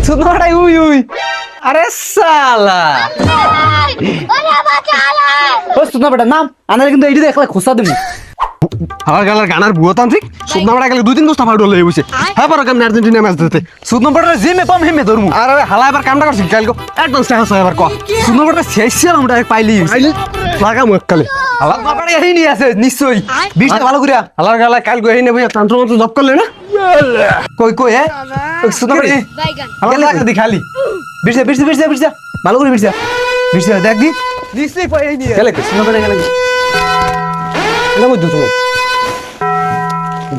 সুতনাটাই we we. আরে সালা ও সুতনা বেটা নাম আনারে কিন্তু এইটা দেখলা খোসা দেবো। আমার গালার গানার বুয়া তান্ত্রিক সুদনা বড়া গেলে 2-3 বস্তা ফাউড হয়ে বসে হ্যাঁ পারো কেমন আর্জেন্টিনা ম্যাচ দিতে সুতনা বেটা জিমে পাম হেমে ধরমু। আর হালা এবার কামটা করছি কালকে একদম স্টাইল এবার ক সুতনা বেটা শেষ আমরা পাইলি লাগামু এককালে হালার বাবারে এই নি আছে নিশ্চয়ই বিশটা ভালো করিয়া হালার গালা কাল গই না বুঝা তন্ত্র মন্ত্র জব করলে না কই কই হ্যাঁ সুতনা বেটা হালা লাগা দি খালি বিশটা বিশটা বিশটা বিশটা ভালো করে বিশটা বিশটা দেখ দি নিশ্চয়ই পাই এই নি গেলে কই সুদনা বড়া গেলে এটা বুঝছো তুমি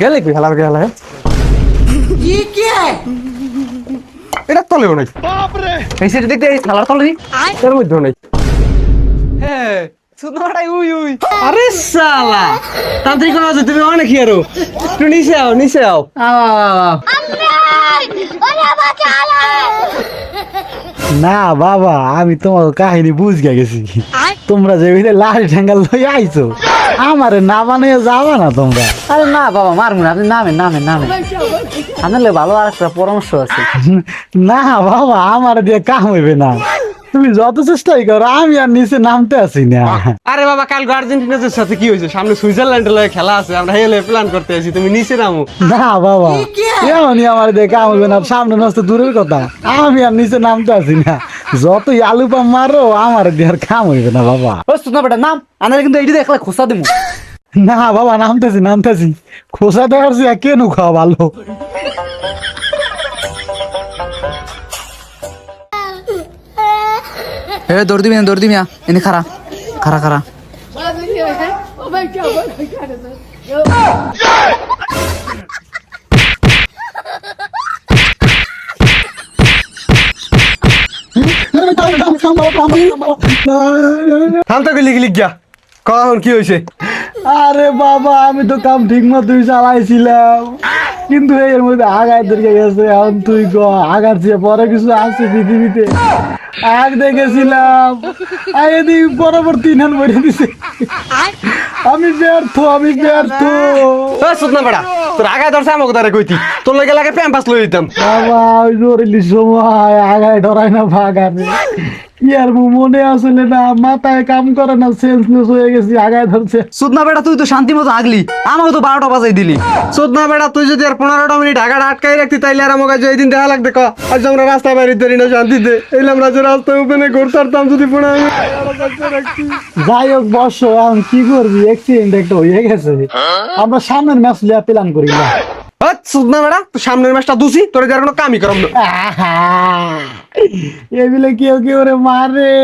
গেলে কই হালার গালা ये क्या है? এটা তলেও নাই এই সেটা দেখতে এই থালার তলে এর মধ্যেও নাই হ্যাঁ সুতনাটাই উই উই। আরে সালা তান্ত্রিক কোন আছে তুমি অনেক হিয়ারো একটু নিচে আও না বাবা আমি তোমার কাহিনী বুঝগে গেছি তোমরা যে লাল ঠেঙ্গাল লই আইছো আমারে না বানিয়ে যাবা না তোমরা। আরে না বাবা মারমু না, আপনি নামেন নামেন নামেন আপনার ভালো আর একটা পরামর্শ আছে। না বাবা আমার দিয়ে কাম হইবে না, তুমি যত চেষ্টাই করো আমি আর নিচে নামতে আসি না। আরে বাবা কাল আর্জেন্টিনার সাথে কি হয়েছে সামনে সুইজারল্যান্ডের লগে খেলা আছে আমরা হেলে প্ল্যান করতে আছি তুমি নিচে নামো না বাবা এমনই আমার দিয়ে কাম হইবে না, সামনে নষ্ট দূরের কথা আমি আর নিচে নামতে আসি না। যতই আলু পাম মারো আমার দিয়ে আর কাম হইবে না বাবা। ও সুতনা বেটা নাম আনারে কিন্তু এইটা দেখলা খোসা দেবো। না বাবা নামতেছি খোসা দেওয়ার যে কেন খাওয়া ভালো। এ দৌড় দিবি না দৌড় দিবি না এনে খারা খারা খারা থামতে গেলি গেলি গিয়া কখন কি হয়েছে আরে বাবা আমি তো কাম ঠিক মতোই চালাইছিলাম কিন্তু এর মধ্যে আগায় দরকার গেছে। এখন তুই আগার চেয়ে পরে কিছু আছে পৃথিবীতে আগ দেখেছিলাম এদিক বরাবর 3 হান বইরে দিছে। আমি ব্যর্থ ও সুদনা বেটা তোর আগায় ধরছে আমাকে তারে কইতি তোর লগে লাগে প্যাম্পাস লই দিতাম বাবা ওই জরুরি সময় আগায় ধরাই না ভাগানে কি আর মনে আসলে না মাথায় কাম করে না সেন্সলেস হয়ে গেছি আগায় ধরছে। সুতনা বেটা তুই তো শান্তি মতো আগলি আমাকে তো 12টা বাজাই দিলি। সুদনা বেটা তুই যদি আর 15টা মিনিট আগাটা আটকাই রাখতি তাইলে আর আমাকে যে দিন দেখা লাগবে ক আজ আমরা রাস্তায় বাইরে ধরি না শান্তিতে এলাম রাজের রাস্তায় ওপেনে ঘুরতাম যদি 15 যাই হোক বর্ষ এখন কি করবি অ্যাক্সিডেন্ট একটা হয়ে গেছে আমরা সামনের ম্যাচ লিয়া প্ল্যান করি না। সুদনা বেটা তুই সামনের ম্যাচটা দুসি তোর যার কোনো কামই করম না এগুলো কেউ কেউ রে মারে।